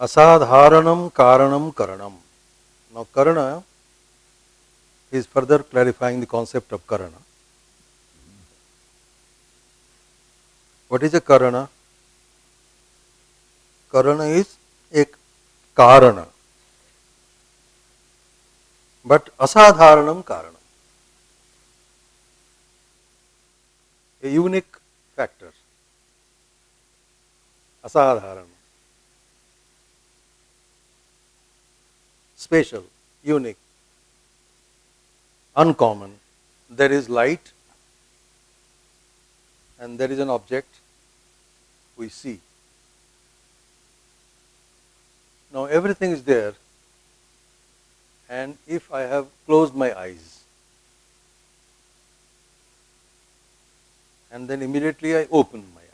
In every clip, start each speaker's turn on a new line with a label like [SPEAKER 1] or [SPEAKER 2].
[SPEAKER 1] Asadharanam karanam karanam. Now karana is further clarifying the concept of karana. What is a karana? Karana is a karana, but asadharanam karanam, a unique factor, asadharanam, special, unique, uncommon. There is light and there is an object we see. Now everything is there, and if I have closed my eyes and then immediately I open my eyes,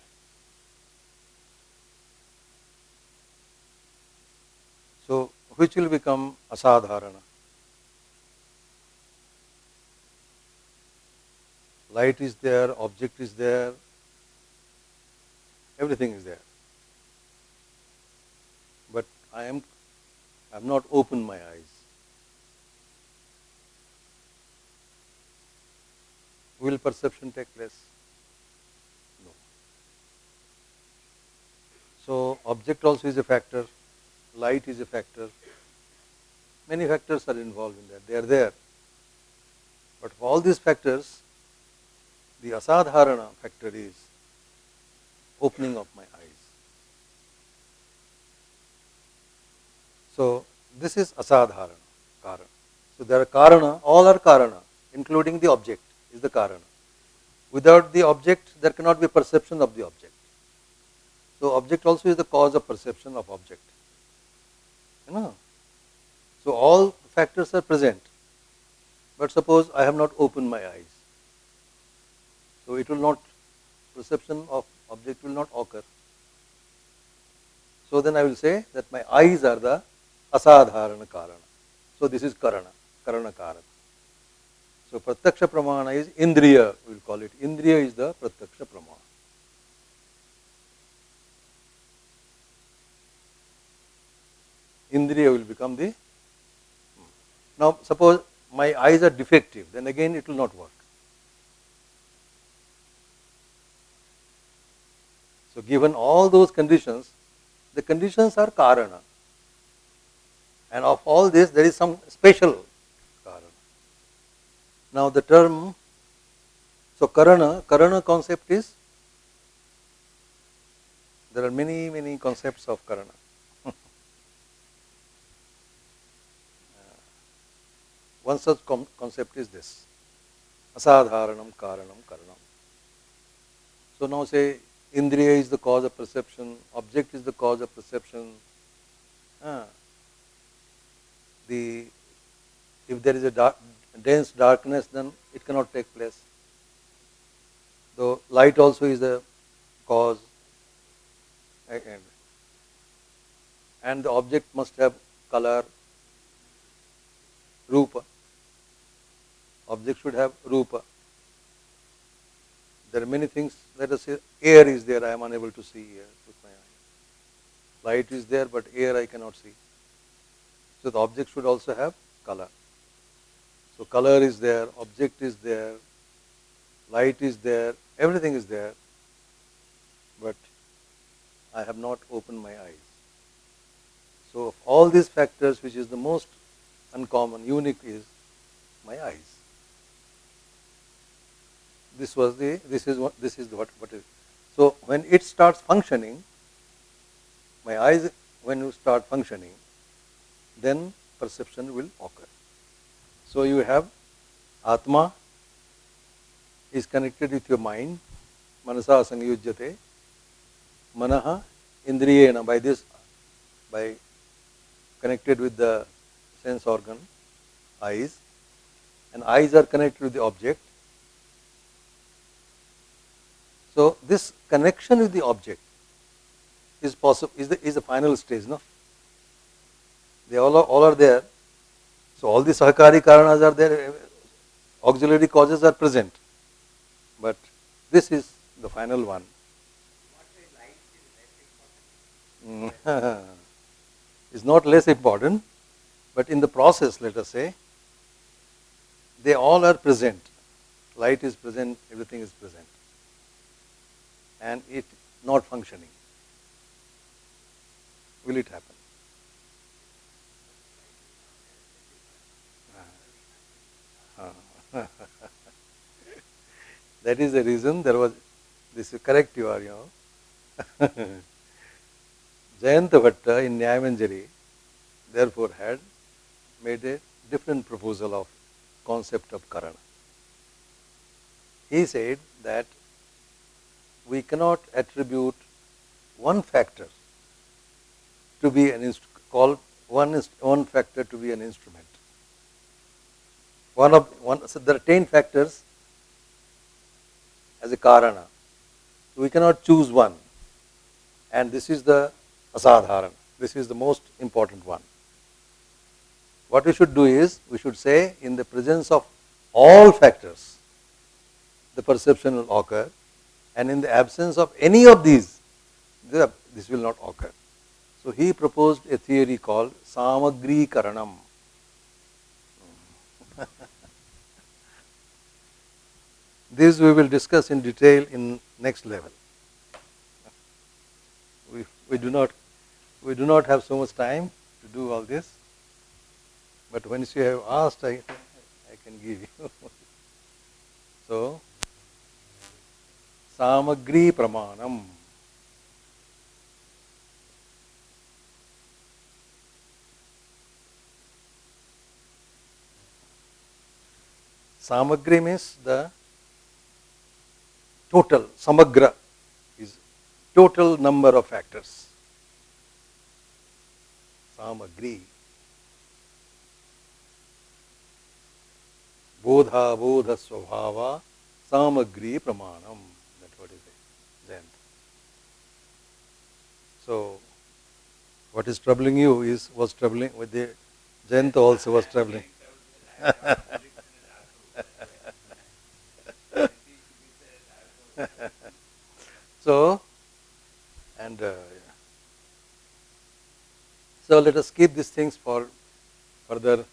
[SPEAKER 1] so which will become asadharana? Light is there, object is there, everything is there. But I have not opened my eyes. Will perception take place? No. So object also is a factor, light is a factor. Many factors are involved in that. They are there. But of all these factors, the asadharana factor is opening of my eyes. So this is asadharana, karana. So there are karana, all are karana, including the object is the karana. Without the object, there cannot be perception of the object. So object also is the cause of perception of object. You know? So all factors are present. But suppose I have not opened my eyes. So it will not, perception of object will not occur. So then I will say that my eyes are the asadharana karana. So this is karana, karana karana. So pratyaksha pramana is indriya, we will call it. Indriya is the pratyaksha pramana. Indriya will become the. Now suppose my eyes are defective, then again it will not work. So given all those conditions, the conditions are karana. And of all this, there is some special karana. Now the term, so karana concept is, there are many concepts of karana. One such concept is this, asadharanam karanam karanam. So now say, indriya is the cause of perception, object is the cause of perception. If there is a dense darkness, then it cannot take place. Though light also is the cause, and the object must have color, rupa. Object should have rupa. There are many things. Let us say air is there, I am unable to see here with my eye. Light is there, but air I cannot see. So the object should also have color. So color is there, object is there, light is there, everything is there, but I have not opened my eyes. So of all these factors, which is the most uncommon, unique is my eyes. This is what is. So when it starts functioning, my eyes, when you start functioning, then perception will occur. So you have Atma is connected with your mind, manasa sangyujyate, manaha indriyena, by connected with the sense organ, eyes, and eyes are connected with the object. So this connection with the object is possible, is the final stage, no? They all are there. So all the sahakari karanas are there, auxiliary causes are present. But this is the final one. is not less important, but in the process, let us say, they all are present. Light is present, everything is present, and it not functioning. Will it happen? That is the reason there was, this is correct you are, Jayanta Bhatta in Nyayamanjari therefore had made a different proposal of concept of Karana. He said that we cannot attribute one factor to be an called one factor to be an instrument. So there are 10 factors as a Karana. We cannot choose one, and this is the asadharana. This is the most important one. What we should do is, we should say, in the presence of all factors, the perception will occur, and in the absence of any of these, this will not occur. So he proposed a theory called Samagri Karanam. This we will discuss in detail in next level. We do not have so much time to do all this, but once you have asked, I can give you. So, Samagri Pramanam. Samagri means the total, samagra is total number of factors. Samagri. Bodha bodha svabhava samagri pramanam. That's what is it. Then. So, what is troubling you was troubling with the Jayanta also was troubling. So, and so let us keep these things for further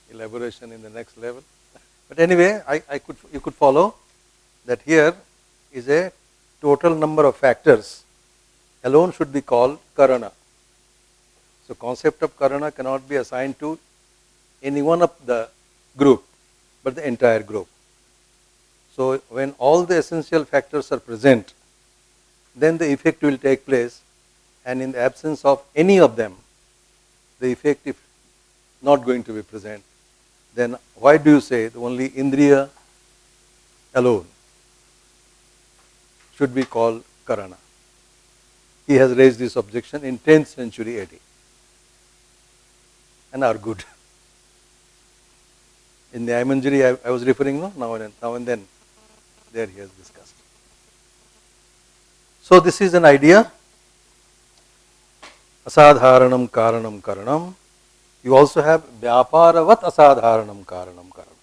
[SPEAKER 1] elaboration in the next level. But anyway, you could follow that here is a total number of factors alone should be called Karana. So concept of Karana cannot be assigned to any one of the group, but the entire group. So when all the essential factors are present, then the effect will take place, and in the absence of any of them, the effect if not going to be present, then why do you say the only Indriya alone should be called Karana? He has raised this objection in 10th century AD and argued. In the Nyayamanjari I was referring now and then, there he has discussed. So this is an idea, asadharanam karanam karanam. You also have vyaparavat asadharanam karanam karanam.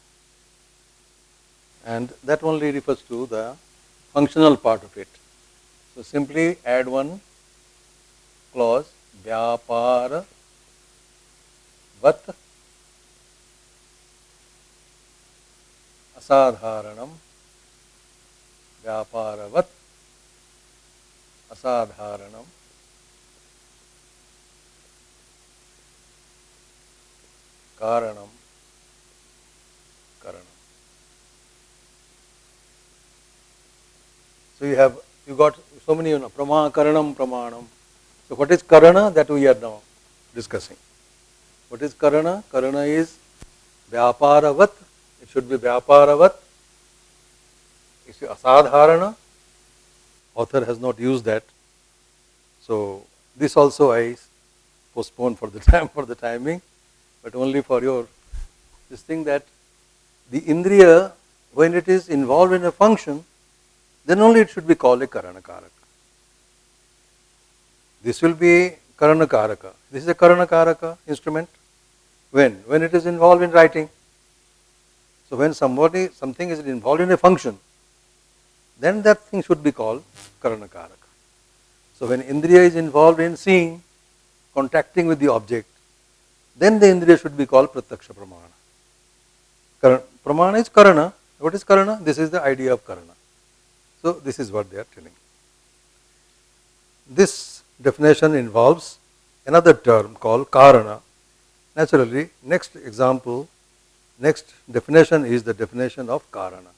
[SPEAKER 1] And that only refers to the functional part of it. So simply add one clause, vyaparavat asadharanam, vyaparavat asadharanam karanam karanam. So you got so many, prama karanam pramanam. So what is karana? That we are now discussing. What is karana? Karana is vyaparavat. It should be vyaparavat. It's asadharana. Author has not used that. So this also I postpone for the timing, but only for your this thing that the indriya, when it is involved in a function, then only it should be called a karana karaka. This will be karana karaka. This is a karana karaka instrument. When it is involved in writing. So when something is involved in a function, then that thing should be called karana karaka. So when indriya is involved in seeing, contacting with the object, then the indriya should be called pratyaksha pramana. Pramana is karana. What is karana? This is the idea of karana. So this is what they are telling. This definition involves another term called karana. Naturally, next example, next definition is the definition of karana.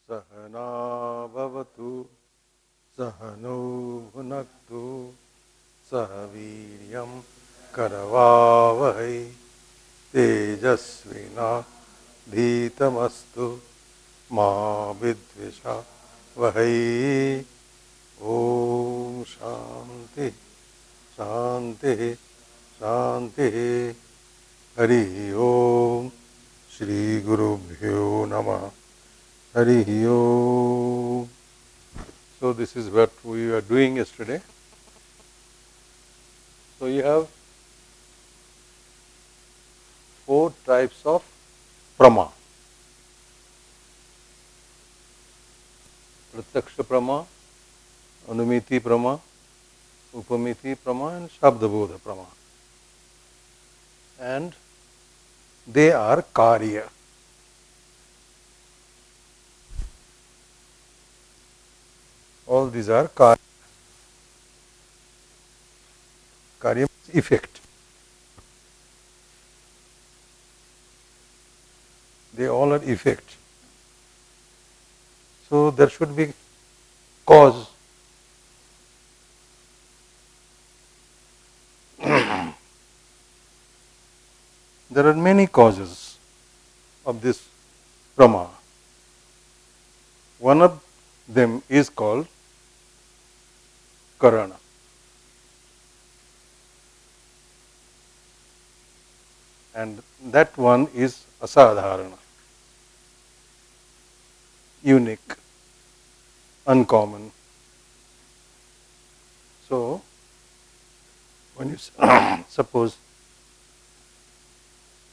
[SPEAKER 1] Sahana bhavatu sahano bhunaktu sahaviryam karavavahai tejasvina dhitamastu ma vidvisha vahai. Om Shanti Shanti Shanti. Hari Om. Shri Guru Bhyo Namah. Hari Om. So this is what we were doing yesterday. So you have 4 types of prama. Pratyaksha prama, anumiti prama, upamiti prama and shabdabodha prama. And they are karya. All these are karya. Karya means effect. They all are effect. So there should be cause. There are many causes of this prama. One of them is called karana. And that one is asadharana, unique, uncommon. So, when you suppose,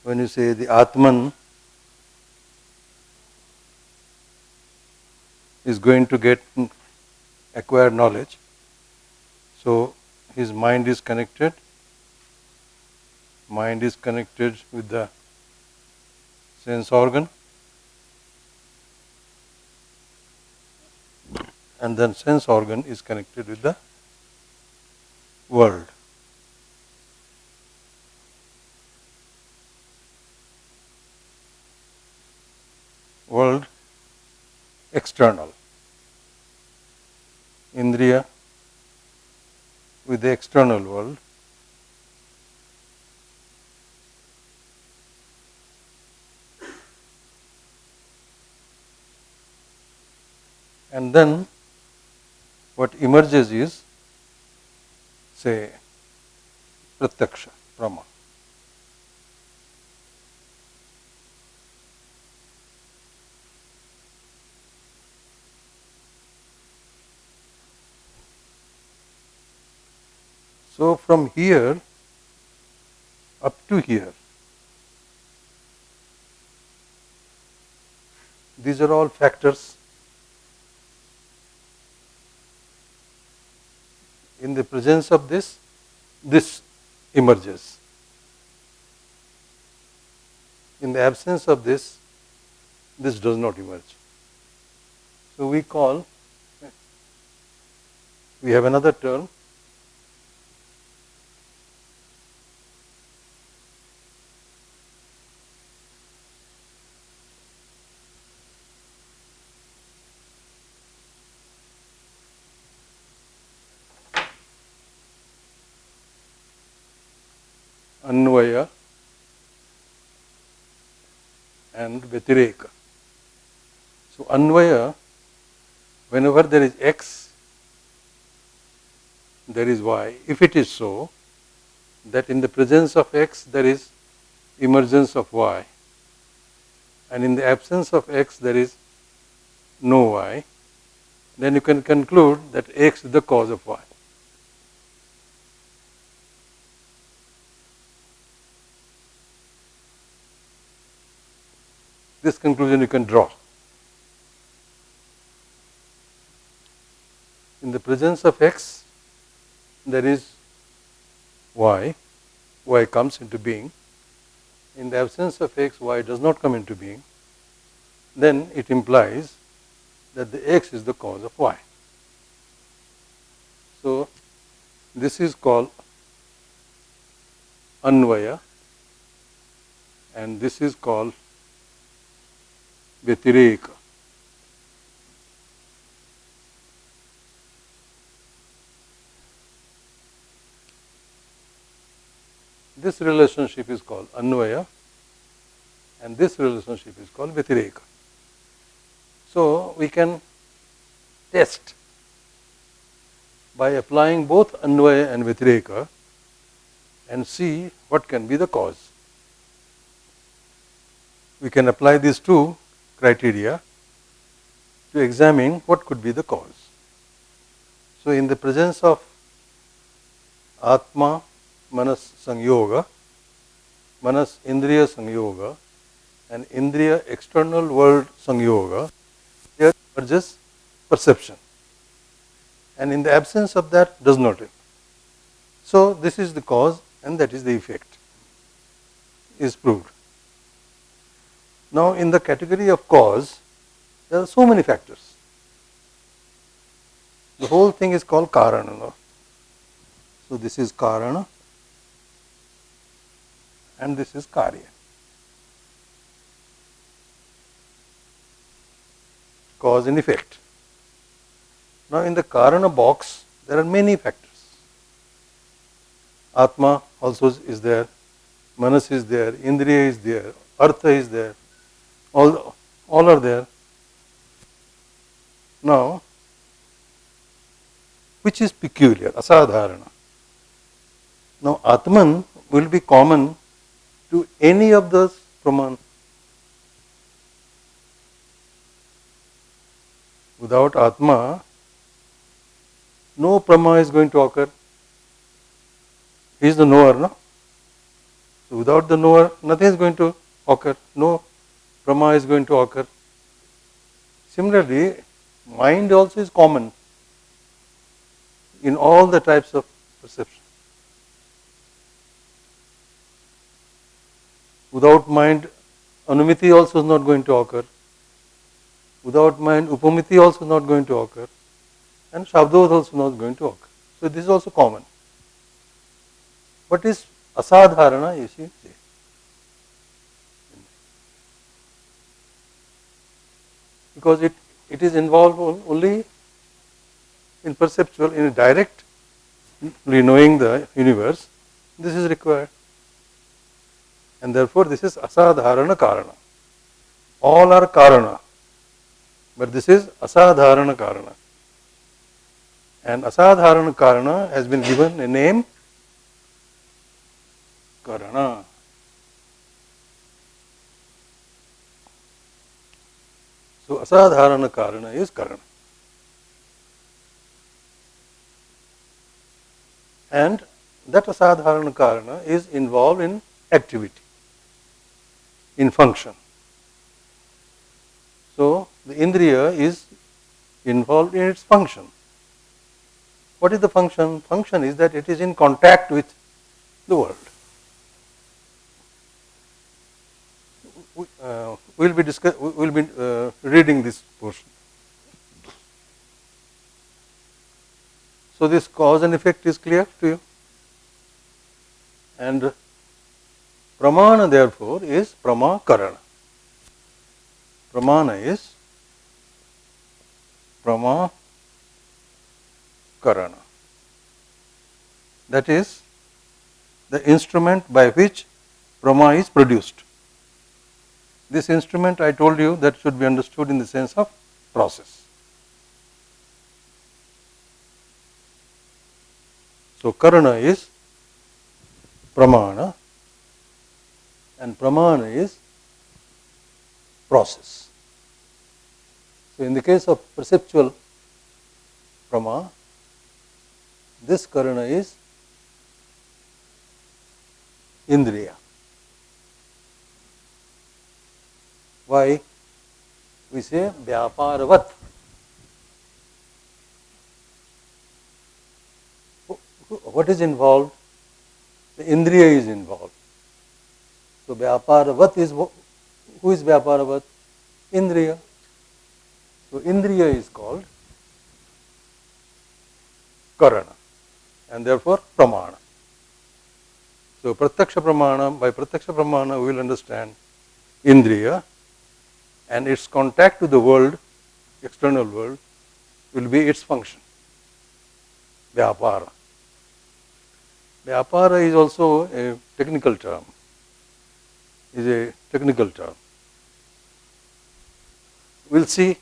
[SPEAKER 1] when you say the Atman is going to get acquire knowledge, so his mind is connected. Mind is connected with the sense organ, and then sense organ is connected with the world. World external. Indriya with the external world. And then what emerges is, say, pratyaksha, prama. So from here up to here, these are all factors. In the presence of this, this emerges. In the absence of this does not emerge. So we have another term, Anvaya and Vyatireka. So Anvaya, whenever there is X, there is Y. If it is so, that in the presence of X there is emergence of Y, and in the absence of X there is no Y, then you can conclude that X is the cause of Y. This conclusion you can draw. In the presence of X, there is y, y comes into being. In the absence of x, y does not come into being. Then it implies that the x is the cause of y. So this is called Anvaya, and this is called Vyatireka. This relationship is called Anvaya, and this relationship is called Vyatireka. So we can test by applying both Anvaya and Vyatireka and see what can be the cause. We can apply these two criteria to examine what could be the cause. So in the presence of Atma Manas Sangyoga, Manas Indriya Sangyoga, and Indriya external world Sangyoga, there emerges perception. And in the absence of that, does not. So this is the cause and that is the effect, is proved. Now in the category of cause, there are so many factors. The whole thing is called Karana. So this is Karana and this is Karya. Cause and effect. Now in the Karana box, there are many factors. Atma also is there, Manas is there, Indriya is there, Artha is there, all are there. Now, which is peculiar, asadharana. Now, Atman will be common to any of those praman. Without Atma, no prama is going to occur. He is the knower, no? So without the knower, nothing is going to occur. No prama is going to occur. Similarly, mind also is common in all the types of perception. Without mind, anumiti also is not going to occur. Without mind, upamiti also is not going to occur. And shabdo is also not going to occur. So this is also common. What is asadharana, you see? Because it is involved only in perceptual, in a direct knowing the universe, this is required. And therefore this is asadharana karana. All are karana, but this is asadharana karana. And asadharana karana has been given a name, karana. So asadharana karana is karana. And that asadharana karana is involved in activity, in function. So the indriya is involved in its function. What is the function? Function is that it is in contact with the world. We will be reading this portion. So this cause and effect is clear to you. And pramana therefore is pramakarana. Pramana is pramakarana. That is the instrument by which prama is produced. This instrument, I told you, that should be understood in the sense of process. So karana is pramana and pramana is process. So in the case of perceptual prama, this karana is indriya. Why? We say vyaparavat. What is involved? The Indriya is involved. So Vyaparavat is, who is Vyaparavat? Indriya. So Indriya is called Karana and therefore Pramana. So Pratyaksha Pramana, by Pratyaksha Pramana we will understand Indriya and its contact to the world, external world, will be its function, Vyapara. Vyapara is also a technical term, We'll see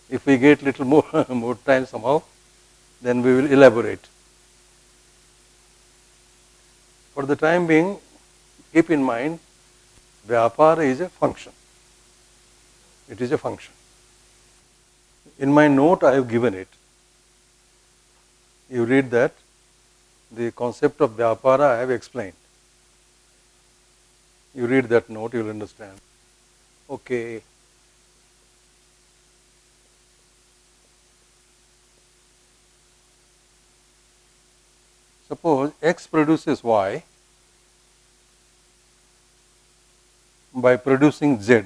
[SPEAKER 1] if we get little more, more time somehow, then we will elaborate. For the time being, keep in mind, Vyapara is a function. It is a function. In my note, I have given it. You read that. The concept of Vyapara I have explained. You read that note, you will understand. Okay. Suppose X produces Y by producing Z.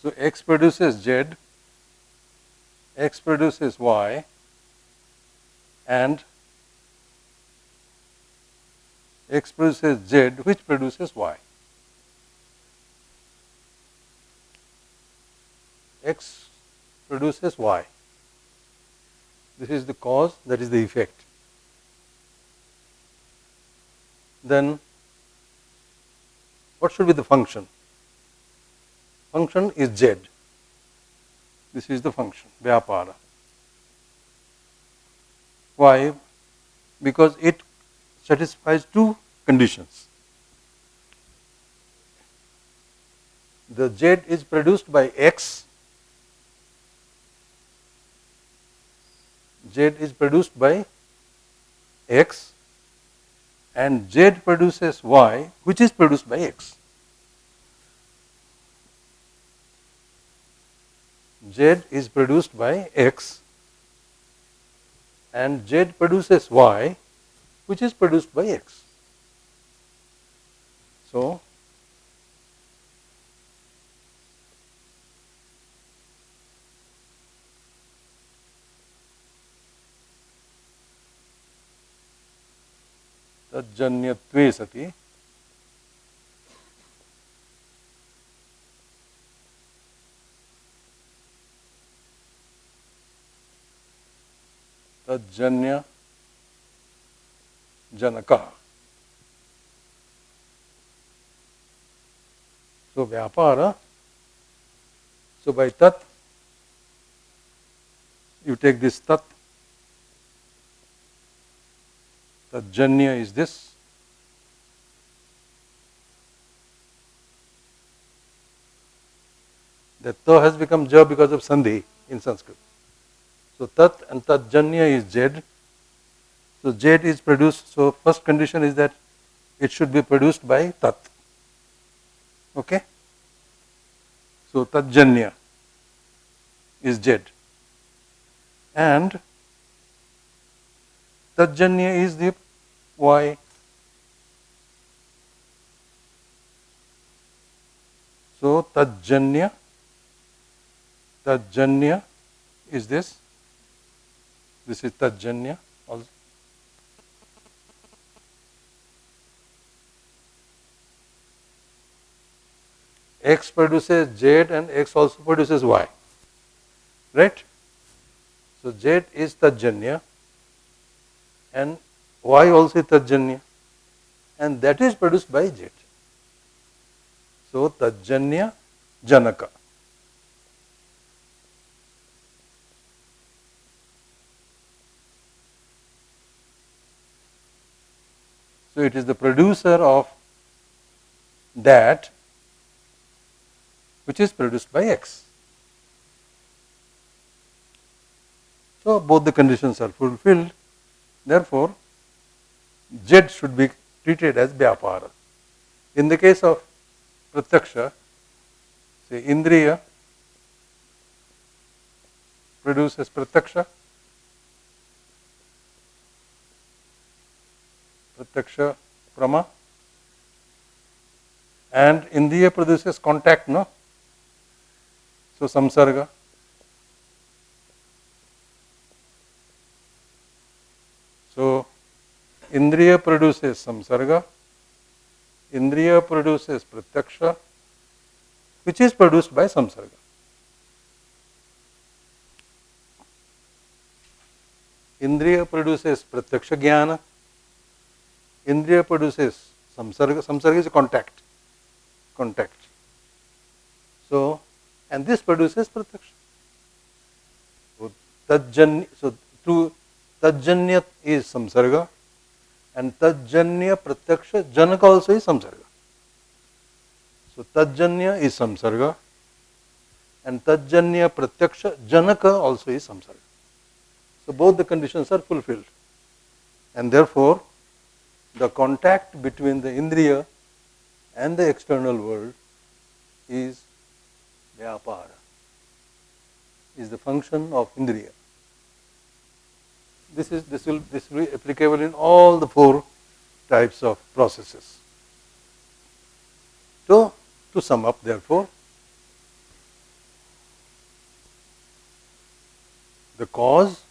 [SPEAKER 1] So X produces Z, X produces Y, and X produces Z, which produces Y. X produces Y. This is the cause, that is the effect. Then what should be the function? Function is Z. This is the function, Vyapara. Why? Because it satisfies two conditions. The Z is produced by X. Z is produced by X and Z produces Y, which is produced by X. Z is produced by X and Z produces Y, which is produced by X. So, तज्जन्यत्वे सति तज्जन्य जनकः. So Vyapara, so by tat, you take this tat, Tajanya is this. The ta has become ja because of sandhi in Sanskrit. So tat and Tajanya is Z. So Z is produced. So first condition is that it should be produced by tat. Okay? So Tajanya is Z. And Tajanya is the Y. So Tajanya is this. This is Tajanya also. X produces Z and X also produces Y. Right? So Z is Tajanya and Y also is Tajanya, and that is produced by Z. So Tajanya Janaka. So it is the producer of that which is produced by X. So both the conditions are fulfilled. Therefore, Z should be treated as Vyapara. In the case of Pratyaksha, say Indriya produces Pratyaksha,
[SPEAKER 2] pratyaksha prama, and indriya produces contact, no? So samsarga. So indriya produces samsarga, indriya produces pratyaksha, which is produced by samsarga. Indriya produces pratyaksha jnana, indriya produces samsarga. Samsarga is a contact. So, and this produces pratyaksha. So through tajjanya is samsarga, and tajjanya pratyaksha janaka also is samsarga. So tajjanya is samsarga, and tajjanya pratyaksha janaka also is samsarga. So both the conditions are fulfilled, and therefore the contact between the indriya and the external world is vyapara, is the function of indriya. This will be applicable in all the four types of processes. So to sum up, therefore, the cause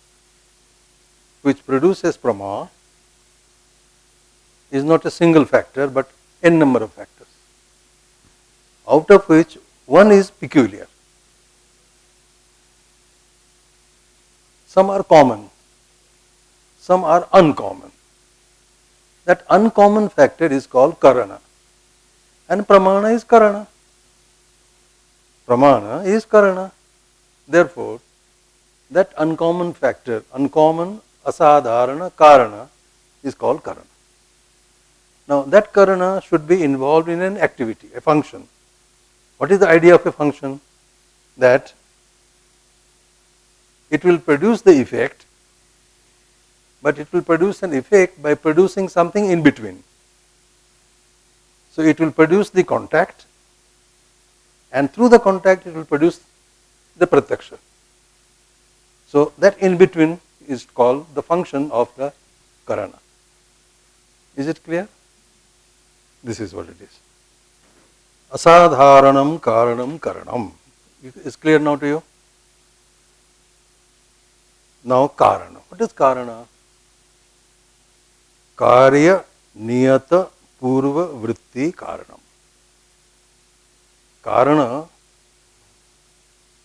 [SPEAKER 2] which produces prama is not a single factor but n number of factors, out of which one is peculiar. Some are common, some are uncommon. That uncommon factor is called karana, and pramana is karana. Pramana is karana. Therefore, that uncommon factor, uncommon asadharana karana, is called karana. Now, that karana should be involved in an activity, a function. What is the idea of a function? That it will produce the effect, but it will produce an effect by producing something in between. So it will produce the contact, and through the contact it will produce the pratyaksha. So that in between is called the function of the karana. Is it clear? This is what it is. Asadharanam karanam karanam. Is clear now to you? Now karana. What is karana? Karya niyata purva vritti karanam. Karana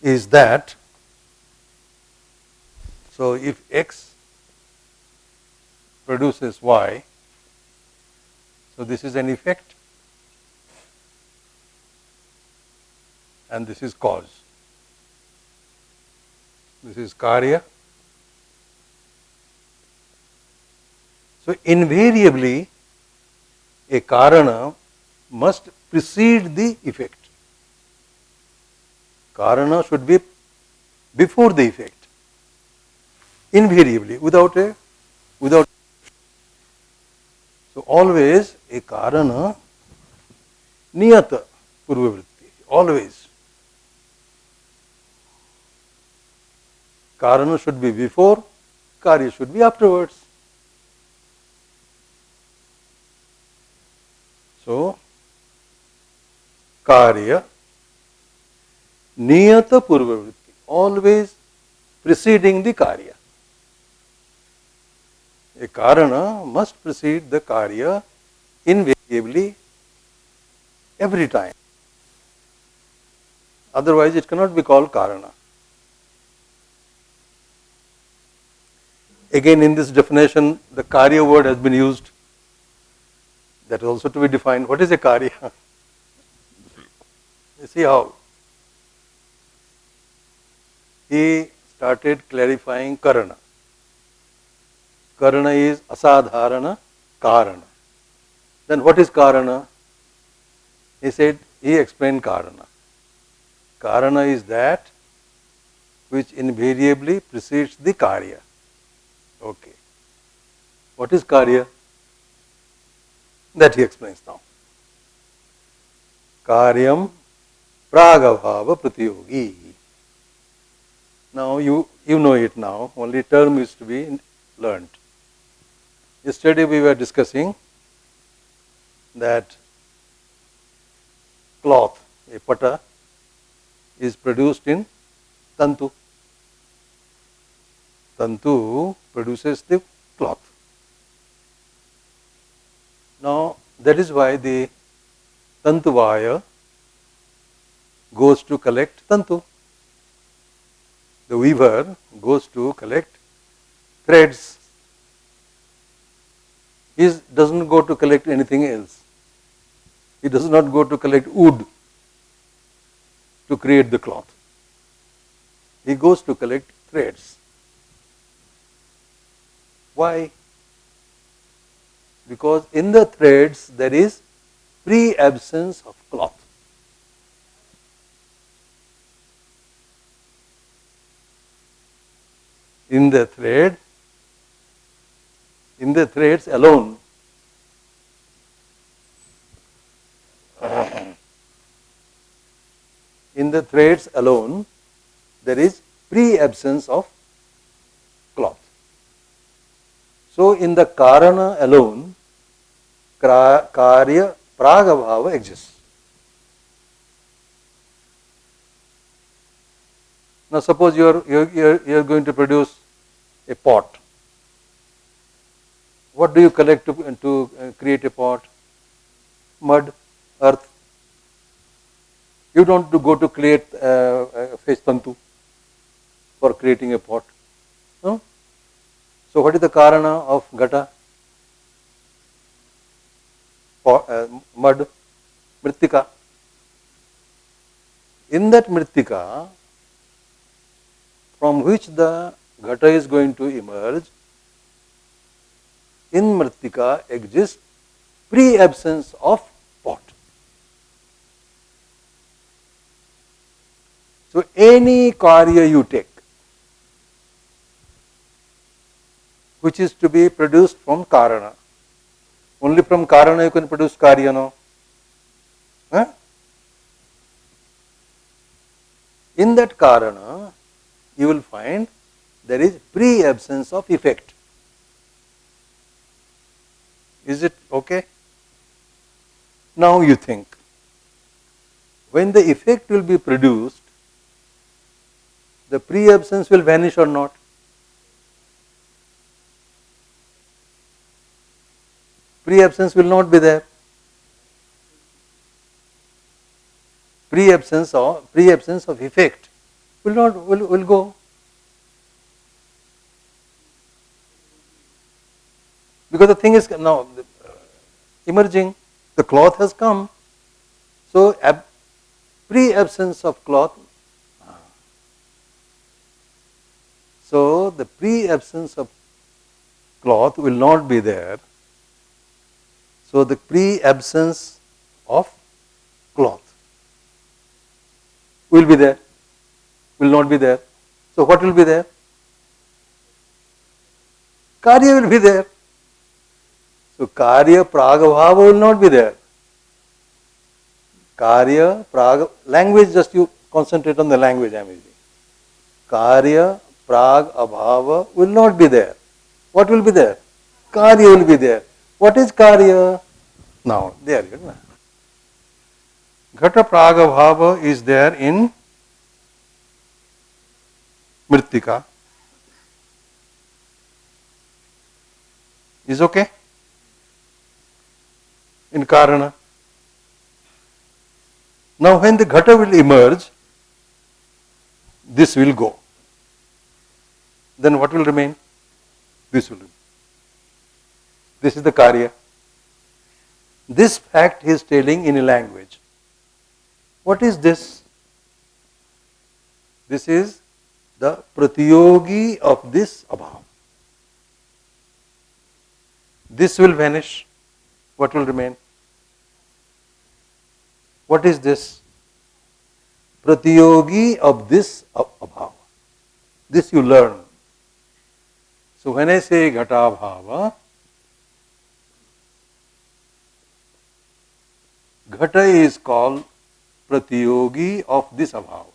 [SPEAKER 2] is that, so if X produces Y, so this is an effect and this is cause. This is karya. So invariably a karana must precede the effect. Karana should be before the effect. Invariably, without. So always a karana niyata purvavritti. Always. Karana should be before, karya should be afterwards. So karya niyata purvavritti, always preceding the karya. A karana must precede the karya invariably every time. Otherwise it cannot be called karana. Again, in this definition, the karya word has been used. That is also to be defined. What is a karya? You see how he started clarifying karana. Karana is asadharana karana. Then what is karana? He explained karana. Karana is that which invariably precedes the karya. Okay. What is karya? That he explains now. Karyam pragabhava pratyogi. Now you know it now, only term is to be learnt. Yesterday we were discussing that cloth, a pata, is produced in tantu. Tantu produces the cloth. Now that is why the tantu wire goes to collect tantu. The weaver goes to collect threads. He doesn't go to collect anything else. He does not go to collect wood to create the cloth. He goes to collect threads. Why? Because in the threads there is pre-absence of cloth. In the threads alone, there is pre-absence of cloth. So in the karana alone, karya pragabhava exists. Now suppose you are going to produce a pot. What do you collect to create a pot? Mud, earth. You don't go to create fish tantu for creating a pot. No? So what is the karana of ghata? Mud, mrittika. In that mrittika, from which the ghata is going to emerge, in mrittika exists pre-absence of pot. So any karya you take, which is to be produced from karana, only from karana you can produce karya, no? Huh? In that karana, you will find there is pre-absence of effect. Is it okay? Now you think, when the effect will be produced, the pre-absence will vanish or not? Pre-absence will not be there. Pre-absence of effect will go. Because the thing is now emerging, the cloth has come. So pre-absence of cloth. So the pre-absence of cloth will not be there. So the pre-absence of cloth will be there, will not be there. So what will be there? Karya will be there. So karya pragabhava will not be there. Karya language, just you concentrate on the language I am using. Karya pragabhava will not be there. What will be there? Karya will be there. What is karya? Now, there you go. Ghata pragabhava is there in mrittika. Is okay? In karana. Now when the ghata will emerge, this will go. Then what will remain? This will remain. This is the karya. This fact he is telling in a language. What is this? This is the pratyogi of this abhav. This will vanish. What will remain? What is this? Pratyogi of this abhav. This you learn. So when I say ghata bhava, ghata is called pratyogi of this abhav.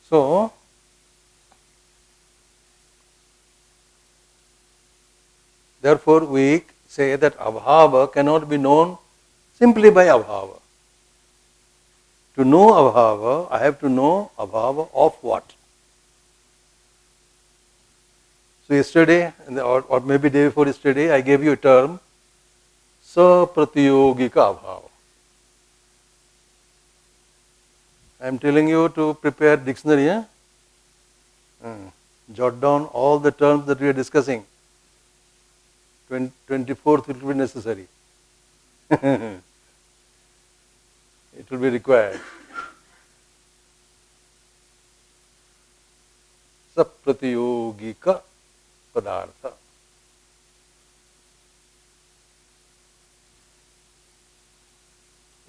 [SPEAKER 2] So, therefore, we say that abhava cannot be known simply by abhava. To know abhava, I have to know abhava of what? So, yesterday, or maybe day before yesterday, I gave you a term, sapratiyogika abhava. I am telling you to prepare dictionary. Jot down all the terms that we are discussing. 24th it will be necessary. It will be required. Sapratiyogika padartha.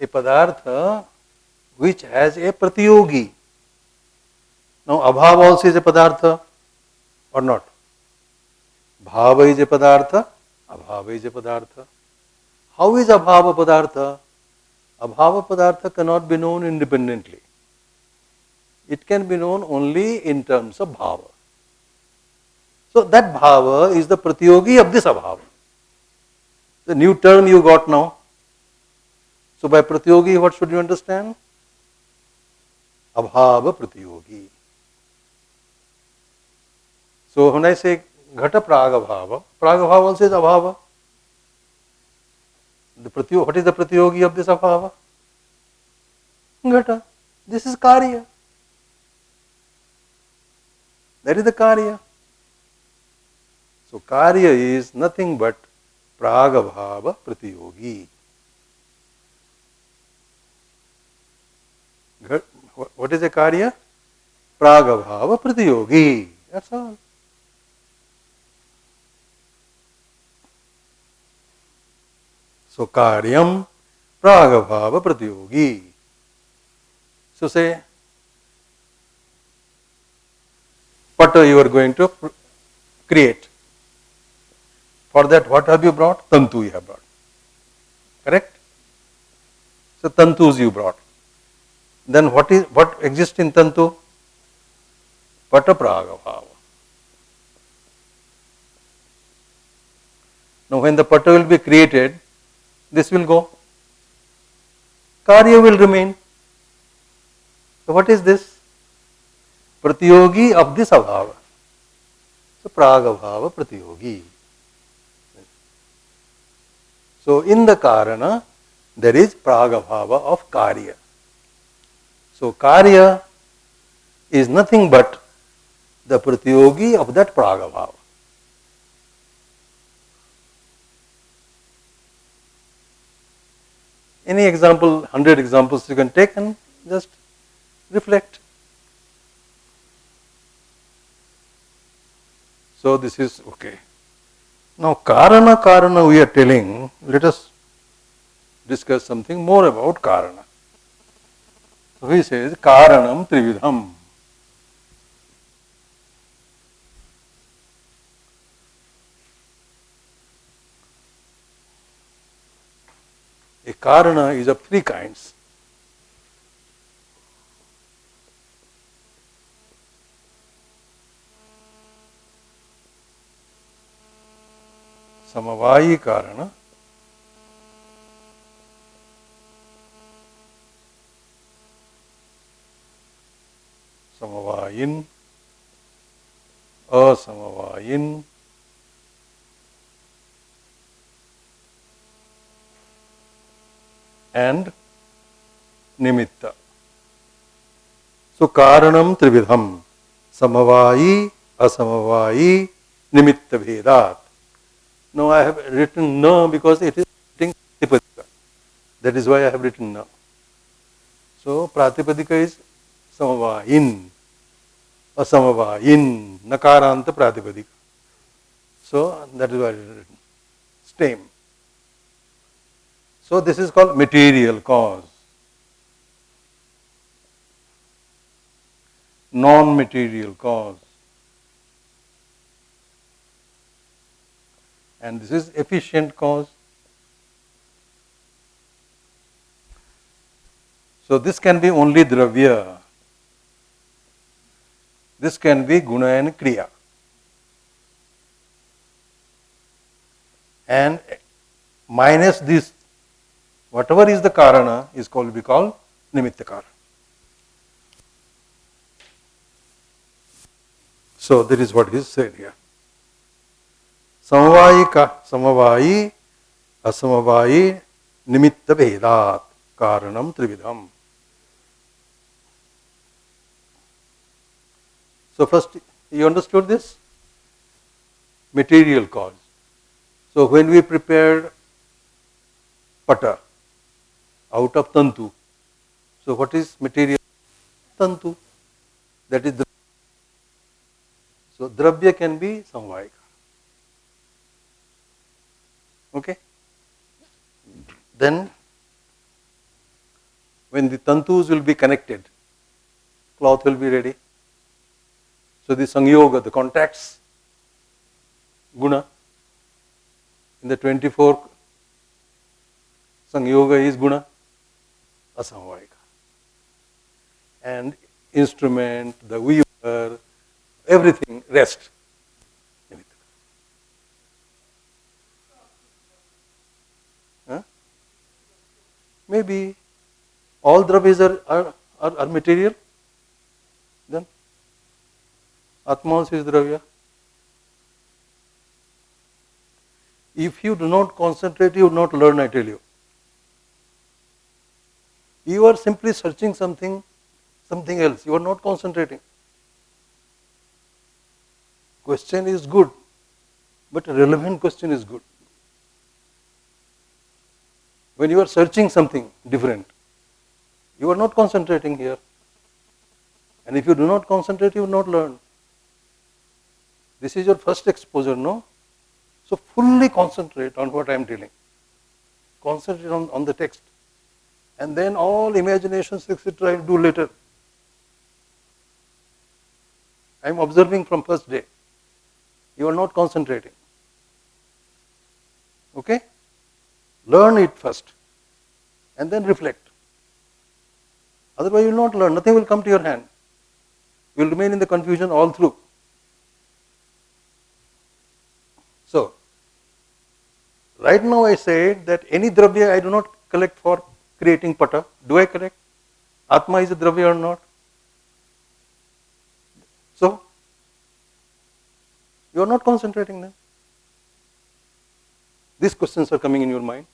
[SPEAKER 2] A padartha which has a pratiyogi. Now, abhava also is a padartha or not? Bhava is a padartha, abhava is a padartha. How is abhava padartha? Abhava padartha cannot be known independently. It can be known only in terms of bhava. So, that bhava is the pratiyogi of this abhava. The new term you got now. So, by pratiyogi, what should you understand? Abhava pratiyogi. So, when I say ghata pragabhava, pragabhava also is abhava. What is the pratiyogi of this abhava? Ghata. This is karya. That is the karya. So, karya is nothing but pragabhava pratiyogi. What is a karya? Pragabhava pratiyogi. That's all. So, karyam pragabhava pratiyogi. So, say, pata you are going to create. For that, what have you brought? Tantu you have brought. Correct? So, tantus you brought. Then what exists in tantu? Pata pragabhava. Now, when the pata will be created, this will go. Karya will remain. So, what is this? Pratiyogi of this abhava. So, pragabhava pratiyogi. So, in the karana, there is pragabhava of karya. So, karya is nothing but the pratiyogi of that pragabhava. Any example, 100 examples you can take and just reflect. So, this is okay. Now, karana we are telling, let us discuss something more about karana. So, he says karanam trividham. A karana is of three kinds. Samavayi karana, samavayin, asamavayin, and nimitta. So, karanam trividham, samavayi, asamavayi, nimitta bhedat. Now, I have written na because it is pratipadika. That is why I have written na. So, pratipadika is samavayin, asamavayin, nakaranta pratipadika. So, that is why I have written stem. So, this is called material cause. Non-material cause, and this is efficient cause. So, this can be only dravya. This can be guna and kriya. And minus this, whatever is the karana is called nimitta karana. So that is what is said here. Samavayi, asamavayi, nimitta vedat, karanam trividham. So first, you understood this? Material cause. So when we prepared pata out of tantu, so what is material? Tantu. That is the. So dravya can be samvayika. Okay? Then when the tantus will be connected, cloth will be ready. So the sangyoga, the contacts, guna. In the 24 sangyoga is guna, asamvayika. And instrument, the weaver, everything rest. Huh? Maybe all dravyas are material. Then Atma also is dravya. If you do not concentrate, you will not learn, I tell you. You are simply searching something else. You are not concentrating. Question is good, but a relevant question is good. When you are searching something different, you are not concentrating here. And if you do not concentrate, you will not learn. This is your first exposure, no? So fully concentrate on what I am telling. Concentrate on the text. And then all imaginations, etc. I will do later. I am observing from first day. You are not concentrating. Okay? Learn it first. And then reflect. Otherwise you will not learn. Nothing will come to your hand. You will remain in the confusion all through. So, right now I said that any dravya I do not collect for creating pata. Do I collect? Atma is a dravya or not? So, you are not concentrating then. These questions are coming in your mind.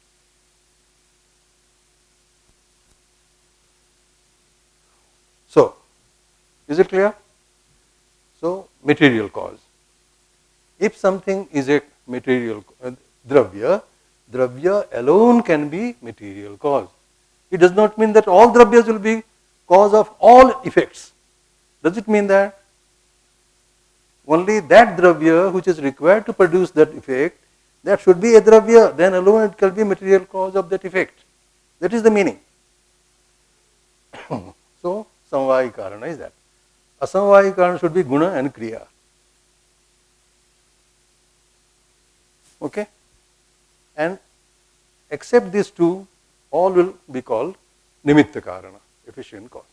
[SPEAKER 2] So, is it clear? So, material cause. If something is a material dravya, dravya alone can be material cause. It does not mean that all dravyas will be cause of all effects. Does it mean that? Only that dravya which is required to produce that effect, that should be a dravya, then alone it can be material cause of that effect. That is the meaning. So, samvayi karana is that. Asamvayi karana should be guna and kriya. Okay? And except these two, all will be called nimitta karana, efficient cause.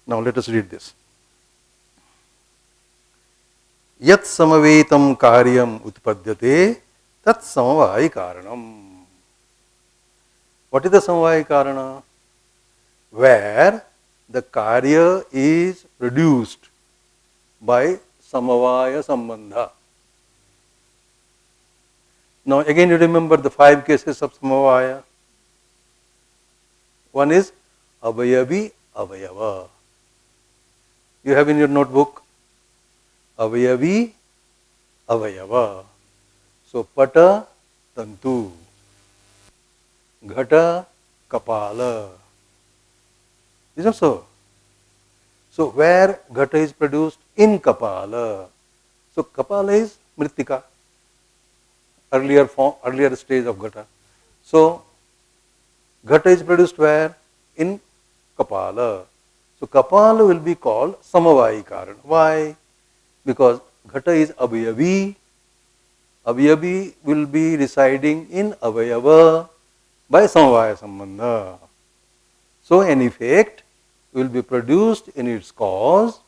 [SPEAKER 2] Now let us read this. Yat samavetam karyam utpadyate tat samavayi karanam. What is the samavayi karana? Where the karya is produced by samavaya sambandha. Now again you remember the 5 cases of samavaya. One is avayavi avayava. You have in your notebook avayavi avayava. So pata tantu, ghata kapala. Is it so? So where ghata is produced? In kapala. So kapala is mritika. Earlier stage of ghata. So, ghata is produced where? In kapala. So, kapala will be called samavayi karana. Why? Because ghata is avayavi. Avayavi will be residing in avayava by samavaya sambandha. So, an effect will be produced in its cause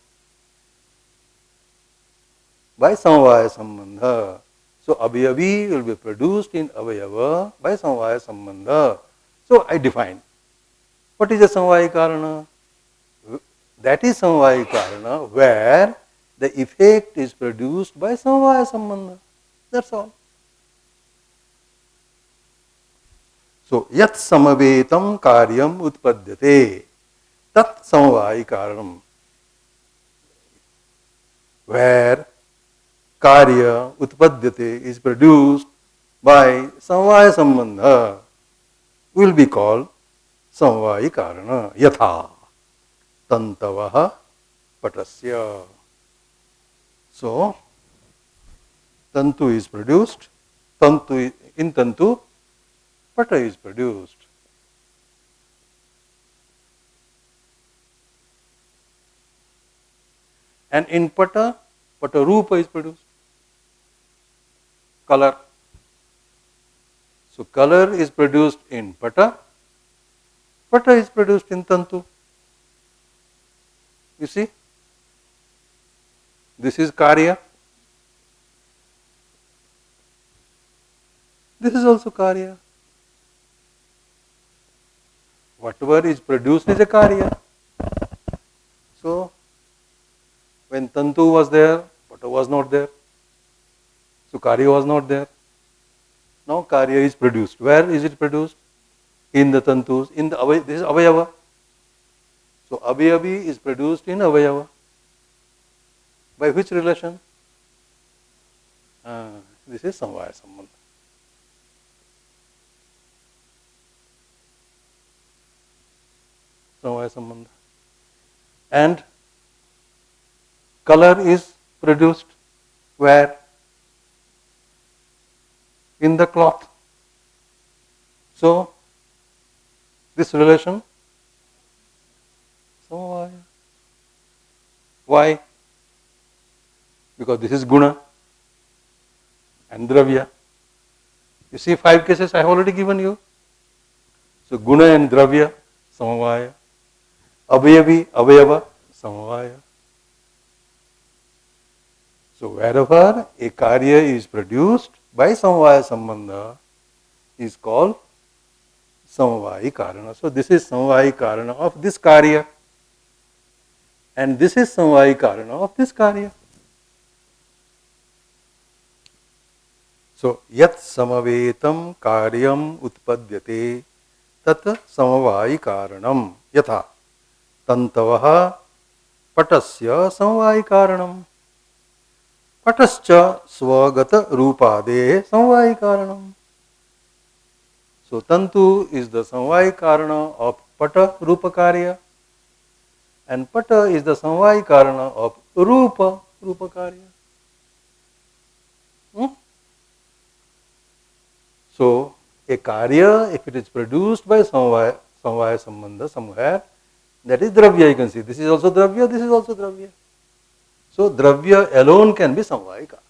[SPEAKER 2] by samvaya sambandha. So abhayavi will be produced in avayava by samvaya sambandha. So I define what is a samvaya karana. That is samvaya karana where the effect is produced by samvaya sambandha. That's all. So yat samavetam karyam utpadyate tat samvaya karanam, where karya utpadyate is produced by samvaya sambandha will be called samvaya karana. Yatha tantavaha patasya. So tantu is produced, in tantu pata is produced. And in pata rupa is produced. Color. So color is produced in pata is produced in tantu. You see? This is karya. This is also karya. Whatever is produced is a karya. So when tantu was there, pata was not there. So karya was not there. Now karya is produced. Where is it produced? In the tantus. This is avayava. So abhayavi is produced in avayava. By which relation? This is samvaya sambandha. Samvaya sambandha. And color is produced where? In the cloth. So this relation, samvaya. Why? Because this is guna and dravya. You see 5 cases I have already given you. So guna and dravya, samvaya. Abhayavi, avayava, samvaya. So wherever a karya is produced by samvaya sambandha is called samvaya karana. So this is samvaya karana of this karya. And this is samvaya karana of this karya. So yat samavetam karyam utpadyate tat samvaya karanam yatha tantavaha patasya samvaya karanam patascha swagata rupade samvaya karanam. So tantu is the samvaya karana of pata rupa karya and pata is the samvaya karana of rupa karya. So a karya, if it is produced by samvaya sambandha somewhere, that is dravya. You can see this is also dravya, this is also dravya. So dravya alone can be samvaya karana.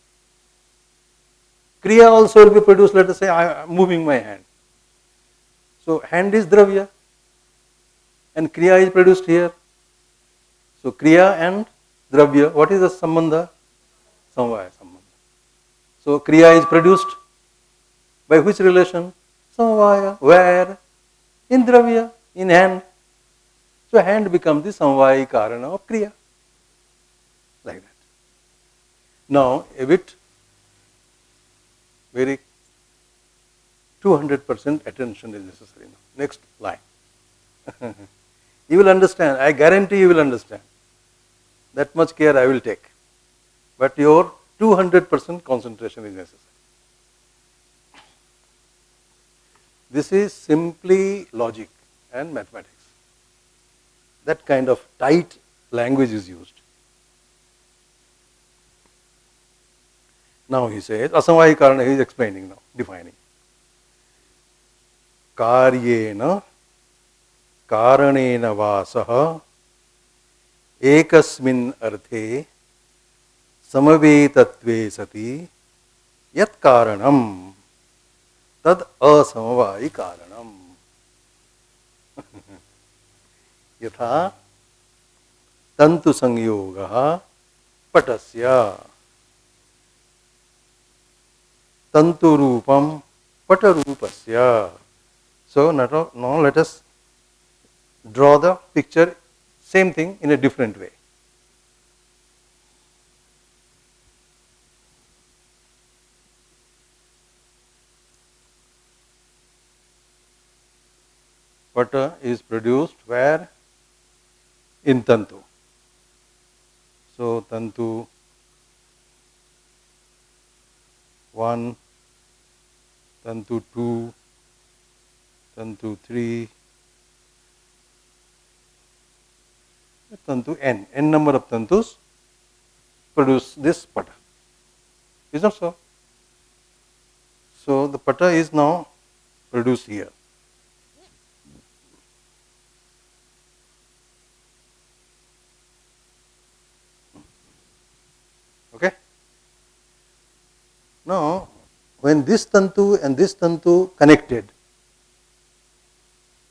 [SPEAKER 2] Kriya also will be produced. Let us say I am moving my hand. So hand is dravya and kriya is produced here. So kriya and dravya, what is the sambandha? Samvaya sambandha. So kriya is produced by which relation? Samvaya. Where? In dravya, in hand. So hand becomes the samvaya karana of kriya. Like that. Now a bit very 200% attention is necessary now. Next line. You will understand. I guarantee you will understand. That much care I will take. But your 200% concentration is necessary. This is simply logic and mathematics. That kind of tight language is used. Now he says, asamvaya karana, he is explaining now, defining. Karyena karanena vasaha ekasmin arthe samavetatve sati yat karanam tad asamvaya karanam. Yatha tantu sangyogaha patasya tantu rupam patarupasya. So now let us draw the picture, same thing in a different way. Pata is produced where? In tantu. So tantu 1, tantu 2, tantu 3, tantu n. N number of tantus produce this pata. Is not so? So the pata is now produced here. Okay? Now, when this tantu and this tantu connected,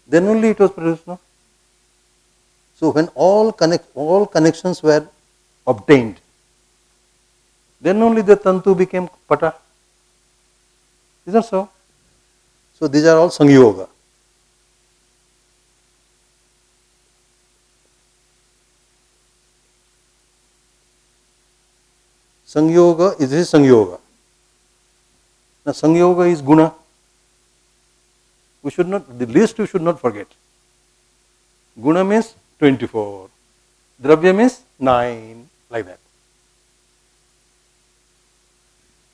[SPEAKER 2] then only it was produced, no? So when all connections were obtained, then only the tantu became pata. Is that so? So these are all Sangyoga. Sangyoga is this Sangyoga. Now Sangyoga is guna. We should not, the least we should not forget. Guna means 24. Dravya means 9, like that.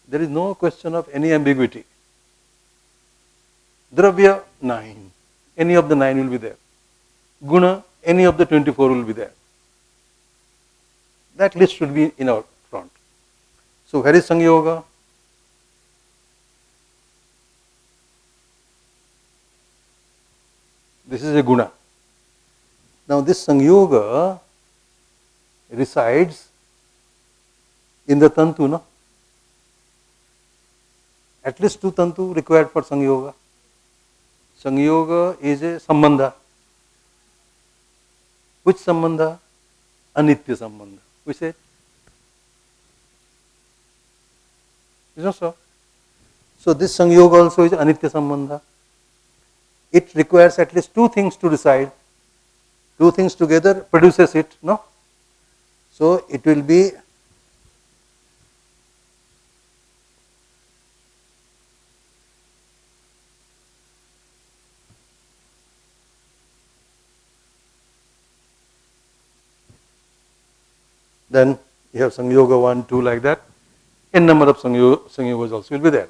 [SPEAKER 2] There is no question of any ambiguity. Dravya 9. Any of the 9 will be there. Guna, any of the 24 will be there. That list should be in our front. So where is Sangyoga? This is a guna. Now this Sangyoga resides in the tantu, no? At least 2 tantu required for Sangyoga. Sangyoga is a sambandha. Which sambandha? Anitya sambandha. We say. Is not so? So this Sangyoga also is Anitya sambandha. It requires at least 2 things to reside. 2 things together produces it, no? So it will be then you have Sangyoga 1, 2 like that. N number of Sangyogas also will be there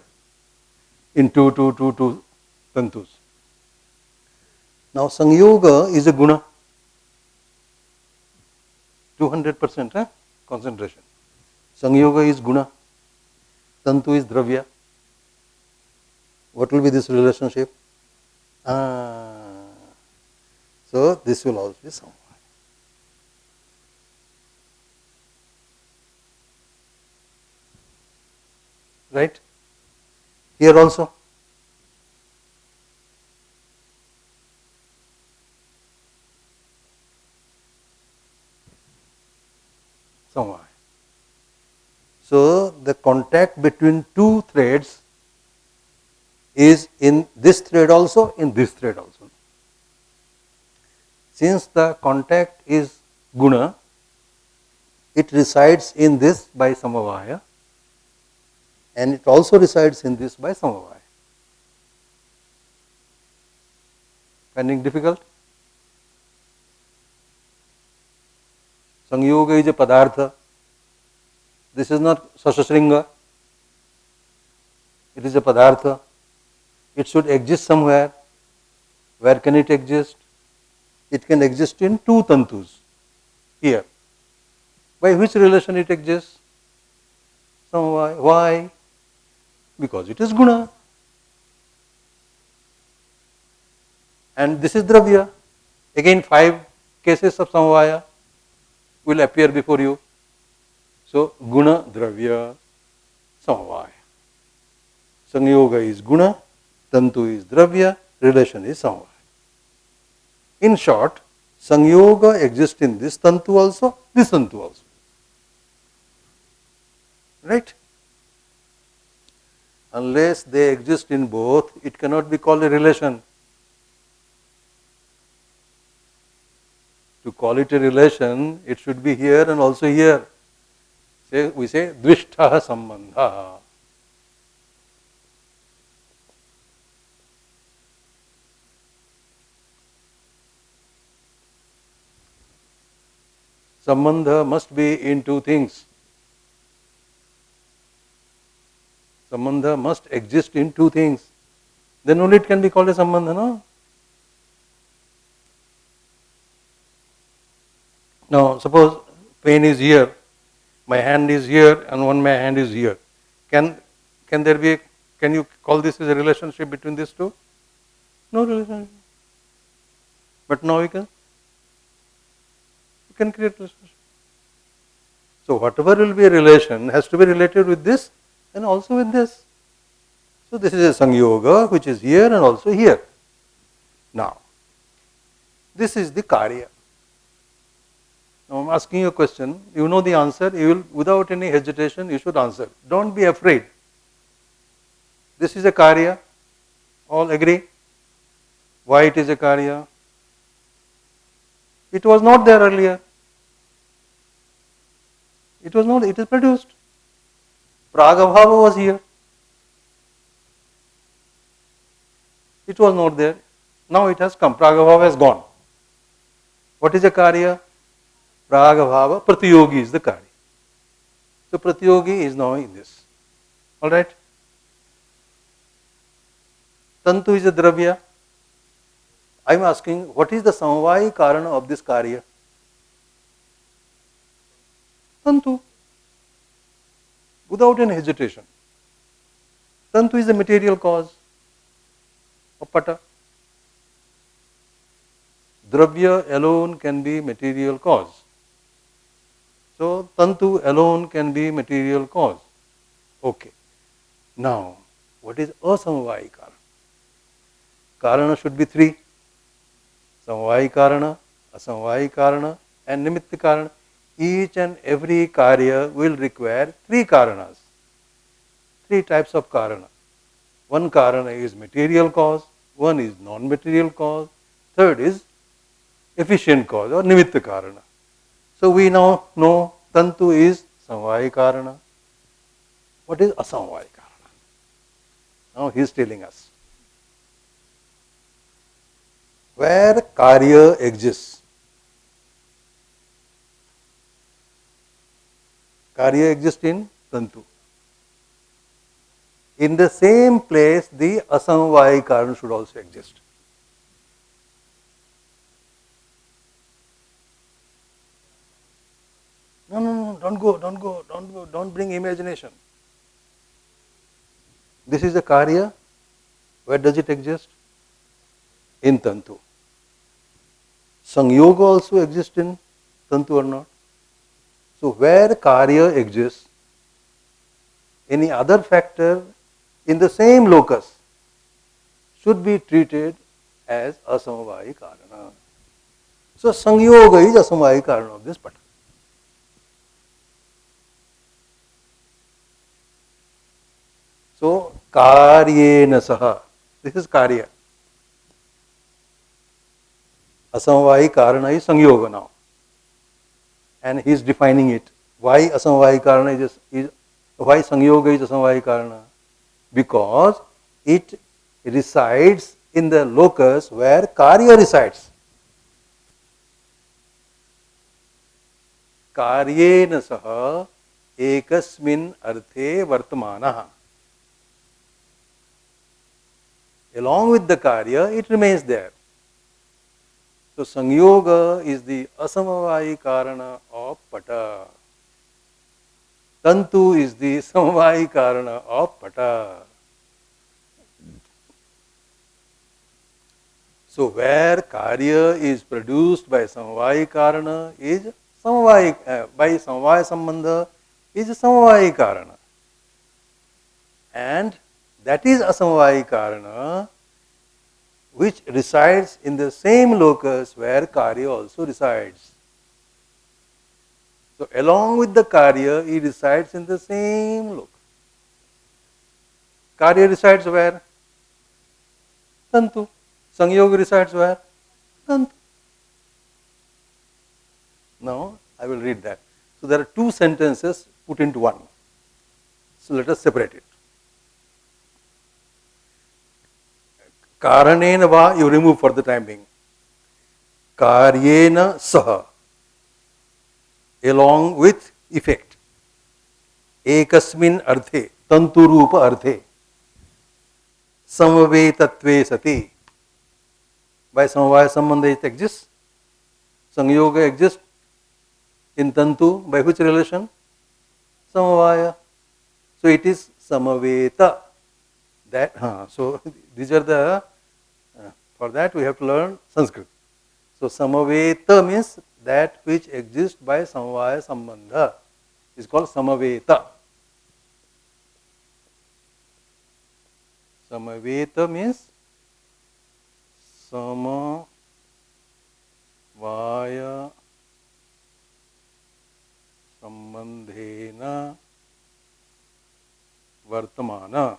[SPEAKER 2] in 2, 2, 2, 2 tantus. Now Sangyoga is a guna. 200% concentration. Sangyoga is guna. Tantu is dravya. What will be this relationship? So this will also be samvaya. Right? Here also. Samvaya. So the contact between 2 threads is in this thread also, in this thread also. Since the contact is guna, it resides in this by samavaya, and it also resides in this by samavaya. Finding difficult? Sangyoga is a padartha. This is not sasashringa. It is a padartha. It should exist somewhere. Where can it exist? It can exist in 2 tantus here. By which relation it exists? Samavaya. Why? Because it is guna. And this is dravya. Again 5 cases of samavaya will appear before you. So guna, dravya, samavaya. Sangyoga is guna, tantu is dravya, relation is samavaya. In short, Sangyoga exists in this tantu also, this tantu also. Right? Unless they exist in both, it cannot be called a relation. To call it a relation, it should be here and also here. We say dvishtha sambandha. Sambandha must be in two things. Sambandha must exist in two things. Then only it can be called a sambandha, no? Now, suppose pen is here, my hand is here, and my hand is here. Can there be? Can you call this as a relationship between these two? No relationship. But now you can create relationship. So whatever will be a relation has to be related with this and also with this. So this is a Sangyoga which is here and also here. Now, this is the Karya. Now I am asking you a question, you know the answer, you will, without any hesitation, you should answer. Don't be afraid. This is a Karya, all agree? Why it is a Karya? It was not there earlier. It was not, it is produced. Pragabhava was here. It was not there. Now it has come. Pragabhava has gone. What is a Karya? Pragabhava, Pratyogi is the Karya. So Pratyogi is now in this. Alright? Tantu is a Dravya. I am asking, what is the Samvayi Karana of this Karya? Tantu. Without any hesitation. Tantu is the material cause of Pata. Dravya alone can be material cause. So Tantu alone can be material cause. Okay. Now, what is asamvayi Karana? Karana should be three. Samvayi Karana, asamvayi Karana and nimitta Karana. Each and every Karya will require three Karanas. Three types of Karana. One Karana is material cause, one is non-material cause, third is efficient cause or nimitta Karana. So we now know Tantu is Samvayi Karana. What is asamvayi Karana? Now he is telling us. Where Karya exists, Karya exists in Tantu. In the same place, the asamvayi Karana should also exist. No, don't go, don't bring imagination. This is a Karya. Where does it exist? In Tantu. Sangyoga also exists in Tantu or not? So where Karya exists, any other factor in the same locus should be treated as asamvayi Karana. So Sangyoga is asamvayi Karana of this Pata. So Karyena saha, this is Karya. Asamvayi Karana is Sangyoga now. And he is defining it. Why asamvayi Karana is why Sangyoga is asamvayi Karana? Because it resides in the locus where Karya resides. Karyena saha ekasmin arthe vartamanaha. Along with the Karya, it remains there. So Sangyoga is the asamvayi Karana of Pata. Tantu is the samvayi Karana of Pata. So where Karya is produced by samvayi Karana is samvayi, by samvaya sambandha is samvayi Karana. And that is asamvayi Karana which resides in the same locus where Karya also resides. So along with the Karya, he resides in the same locus. Karya resides where? Tantu. Sanyoga resides where? Tantu. Now, I will read that. So, there are two sentences put into one. So, let us separate it. Karanena va, you remove for the time being. Karyena saha, along with effect. Ekasmin arthe, tantu rupa arthe. Samvetatve sati. By samvaya sambandha it exists. Sanyoga exists in tantu. By which relation? Samvaya. So it is samaveta. That so these are the for that we have to learn Sanskrit. So samaveta means that which exists by samvaya sambandha is called samaveta. Samaveta means samavaya sambandhena vartamana.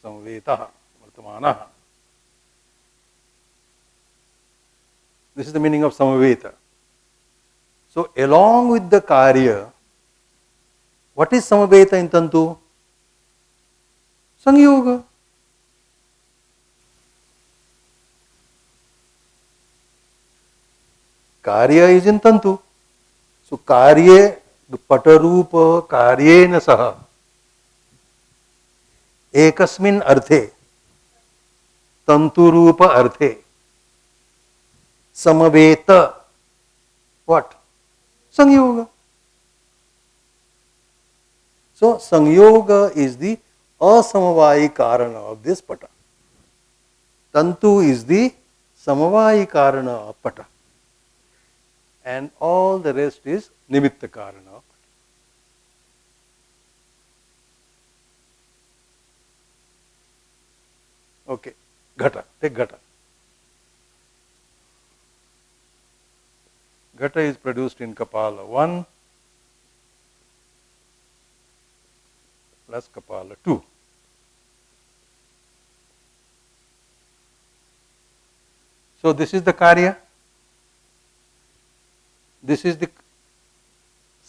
[SPEAKER 2] Samveta vartamana. This is the meaning of samaveta. So along with the karya, what is samaveta in tantu? Sanyoga. Karya is in tantu. So karye patarupa karyena saha ekasmin arthe tanturupa arthe samaveta what? Sanyoga. So Sanyoga is the asamavayi karana of this pata. Tantu is the samavayi karana of pata. And all the rest is nimitta karana of pata. Okay, ghata, take ghata. Ghata is produced in Kapala 1 plus Kapala 2. So this is the karya. This is the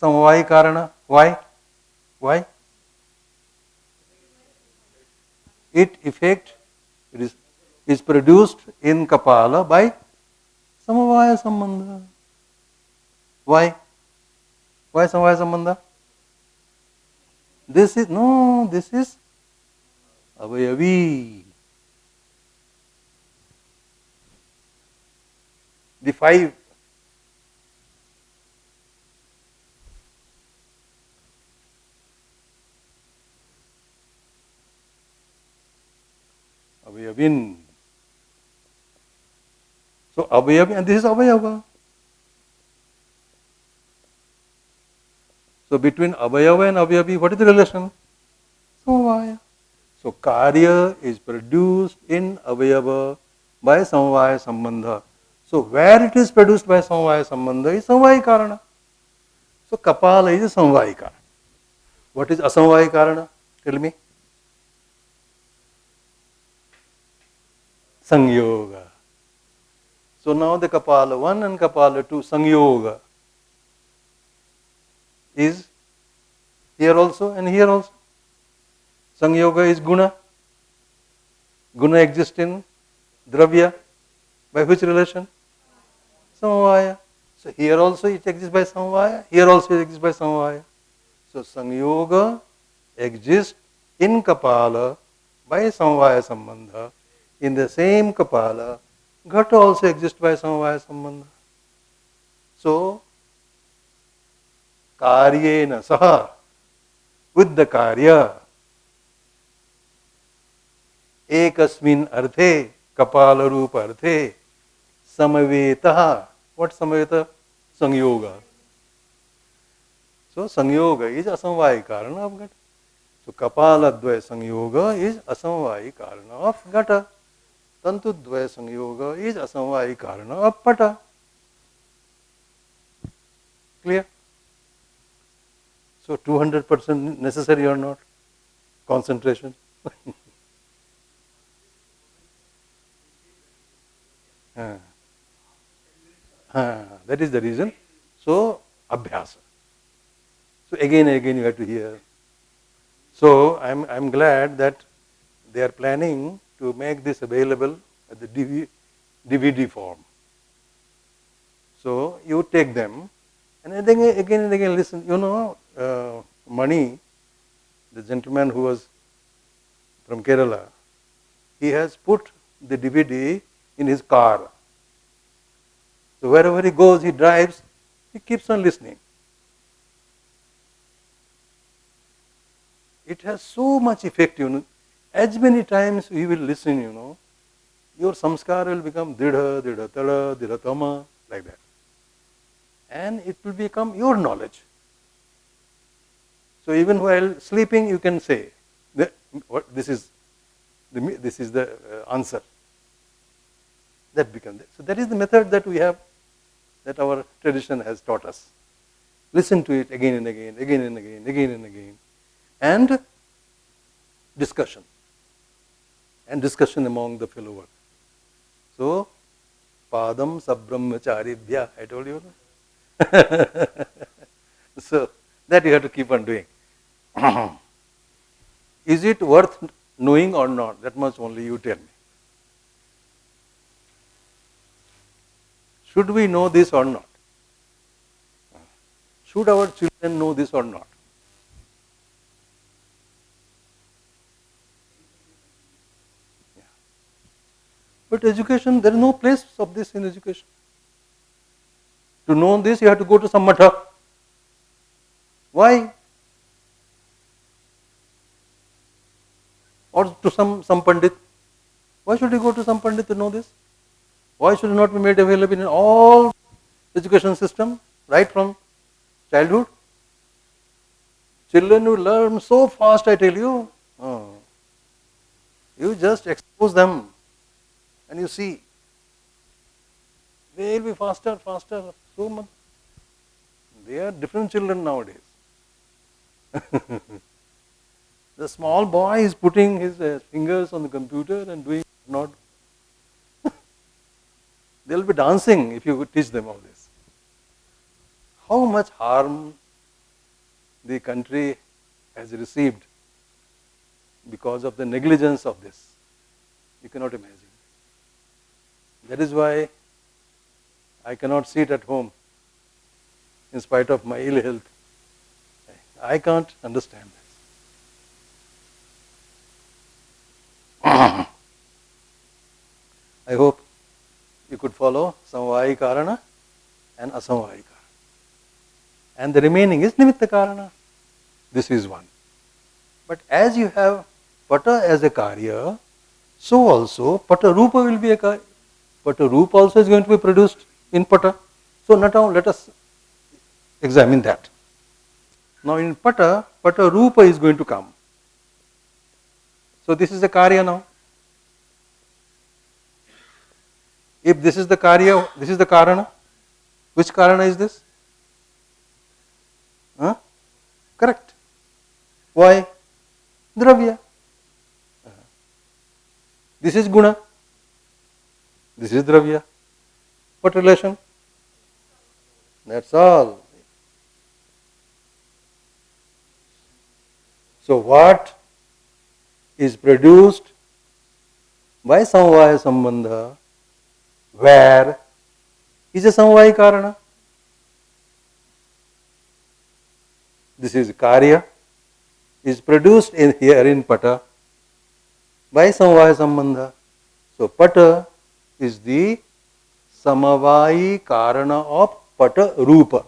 [SPEAKER 2] samavayi karana. Why? Why? It effect is produced in Kapala by samavaya sambandha. Why? Why samavaya sambandha? This is avayavi. The five. Avayavin. So avayavi, and this is avayava. So between avayava and avayavi, what is the relation? Samavaya. So karya is produced in avayava by samavaya sambandha. So where it is produced by samavaya sambandha is samavayi karana. So kapala is a samavayi karana. What is asamavayi karana? Tell me. Sangyoga. So now the Kapala 1 and Kapala 2 Sangyoga is here also and here also. Sangyoga is guna. Guna exists in dravya. By which relation? Samavaya. So here also it exists by samavaya. Here also it exists by samavaya. So Sangyoga exists in Kapala by samavaya sambandha. In the same Kapala, Ghata also exists by samavaya sambandha. So, karyena saha, with the karya, ekasmin arthe, kapala rupa arthe, samavetaha. What samaveta? Sangyoga. So, Sangyoga is asamvayi karana of Ghata. So, kapala dvaya Sangyoga is asamvayi karana of Ghata. Tantu dvaya Sangyoga is asamvayi karana of Pata. Clear? So 200% necessary or not? Concentration. Ah, that is the reason. So abhyasa. So again and again you have to hear. So I'm glad that they are planning to make this available at the DVD form. So you take them and then again and again listen. You know, Mani, the gentleman who was from Kerala, he has put the DVD in his car. So wherever he goes, he drives, he keeps on listening. It has so much effect, you know. As many times we will listen, you know, your samskar will become dridha, dridhatala, dridhatama, like that. And it will become your knowledge. So even while sleeping, you can say, this is the answer. That becomes it. So that is the method that we have, that our tradition has taught us. Listen to it again and again, again and again, again and again. And discussion. And discussion among the fellow workers. So, padam sabrahmacharibhya, I told you. So, that you have to keep on doing. Is it worth knowing or not? That much only you tell me. Should we know this or not? Should our children know this or not? Yeah. But education, there is no place of this in education. To know this, you have to go to some matha. Why? Or to some pandit. Why should you go to some pandit to know this? Why should it not be made available in all education system, right from childhood? Children will learn so fast, I tell you. Oh. You just expose them and you see. They will be faster, so much. They are different children nowadays. The small boy is putting his fingers on the computer and doing not. They will be dancing if you teach them all this. How much harm the country has received because of the negligence of this. You cannot imagine. That is why I cannot sit at home in spite of my ill health. I can't understand this. I hope you could follow samvayi karana and asamvayi karana. And the remaining is nimitta karana. This is one. But as you have pata as a karya, so also pata rupa will be a karya. Pata rupa also is going to be produced in pata. So now let us examine that. Now in pata rupa is going to come. So this is the karya now. If this is the karya, this is the karana. Which karana is this? Huh? Correct. Why? Dravya. This is guna. This is dravya. What relation? That's all. So what is produced by samvaya sambandha, where is a samvayi karana? This is karya, is produced in here in pata by samvaya sambandha. So pata is the samavayi karana of pata rupa.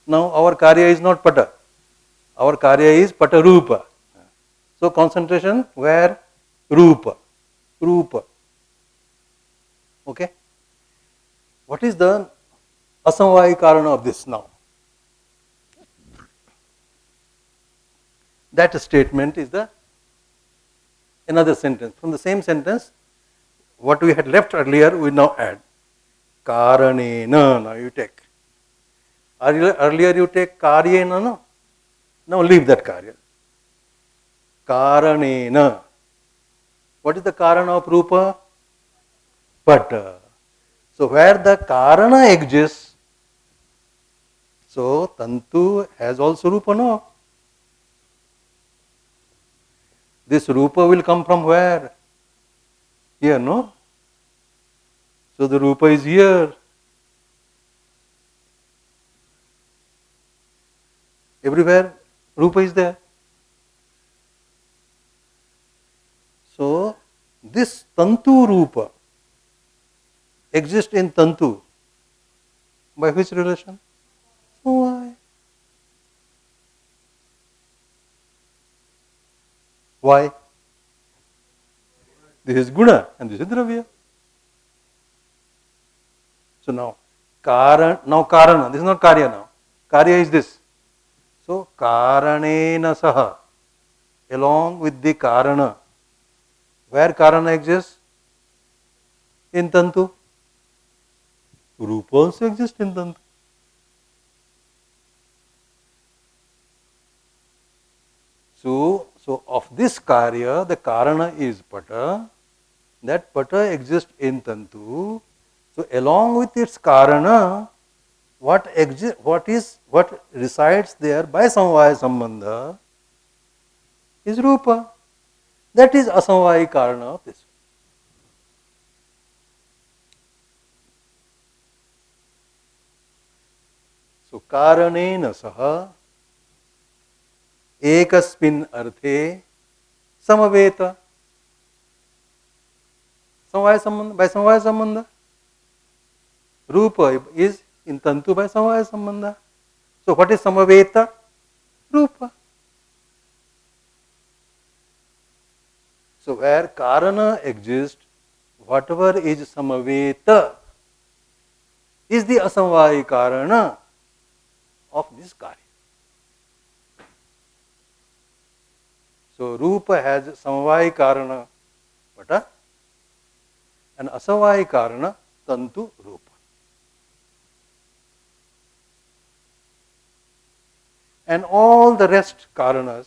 [SPEAKER 2] Now our karya is not pata. Our karya is pata rupa. So concentration where? Rupa. Rupa. Okay? What is the asamvayi karana of this now? That statement is the another sentence. From the same sentence, what we had left earlier, we now add. Karanena. Now you take. Earlier you take karyena, no? Now leave that karya. Karanena. What is the karana of rupa? Pata. So where the karana exists, so tantu has also rupa, no? This rupa will come from where? Here, no? So the rupa is here. Everywhere rupa is there. So this tantu rupa exists in tantu. By which relation? Why? Why? This is guna and this is dravya. So now karana, this is not karya now. Karya is this. So karanena saha, along with the karana. Where karana exists? In tantu. Rupa also exists in tantu. So of this karya, the karana is pata. That pata exists in tantu. So along with its karana, what resides there by samvaya sambandha is rupa. That is asamvayi karana of this. So karanena saha ekasmin arthe samaveta. Samvaya sambandha, by samvaya sambandha. Rupa is in tantu by samvaya sambandha. So what is samaveta? Rupa. So where karana exists, whatever is samaveta is the asamvayi karana of this karya. So rupa has samvayi karana pata and asamvayi karana tantu rupa. And all the rest karanas,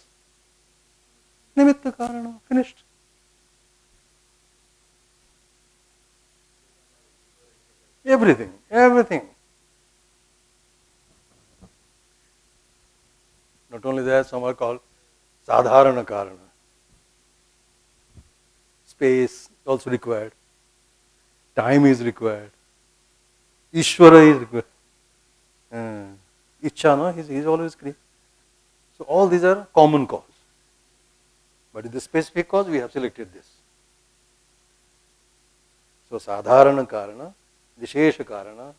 [SPEAKER 2] nimitta karana, finished. Everything. Not only that, some are called sadharana karana. Space also required. Time is required. Ishvara is required. Ichha, no? He is always created. So all these are common cause. But in the specific cause, we have selected this. So sadharana karana, vishesha karana,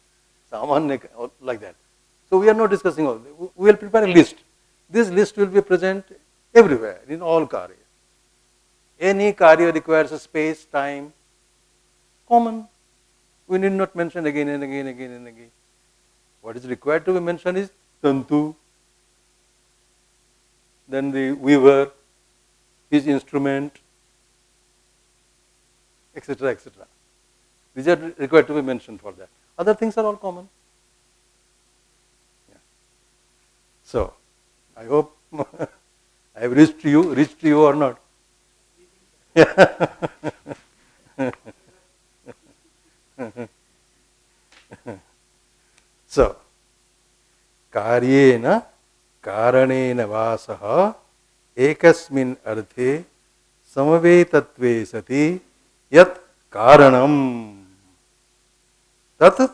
[SPEAKER 2] samanya, like that. So we are not discussing all. We will prepare a list. This list will be present everywhere, in all karya. Any karya requires a space, time, common. We need not mention again and again. What is required to be mentioned is tantu, then the weaver, his instrument, etc. These are required to be mentioned for that. Other things are all common. Yeah. So, I hope I have reached to you or not. So, karyena karanena vasaha ekasmin arthe samavetatve sati yat karanam tat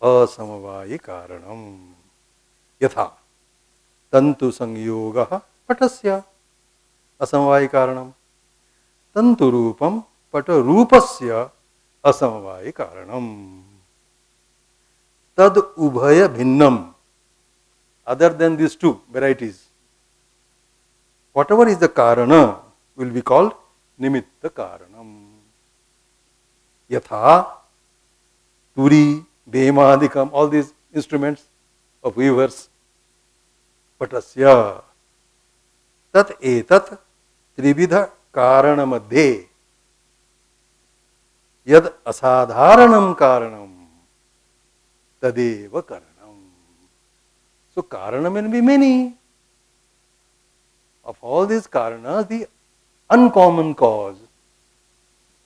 [SPEAKER 2] asamavayi karanam yatha tantu sanyoga patasya asamavayi karanam tantu rupam pata rupasya asamavayi karanam tad ubhaya bhinnam. Other than these two varieties, whatever is the karana will be called nimitta karanam. Yatha, turi, bhemadikam, all these instruments of weavers. Patasya. Tat etat trividha karana madhe yad asadharanam karanam tadeva karanam. So Karana may be many. Of all these Karanas, the uncommon cause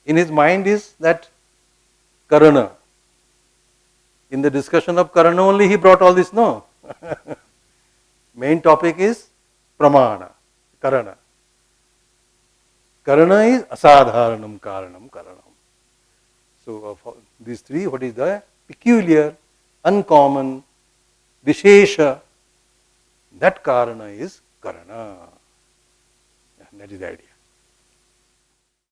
[SPEAKER 2] in his mind is that Karana. In the discussion of Karana only he brought all this, no. Main topic is Pramana, Karana. Karana is asadharanam karanam karanam. So of these three, what is the peculiar, uncommon, vishesha? That Karana is Karana. That is the idea.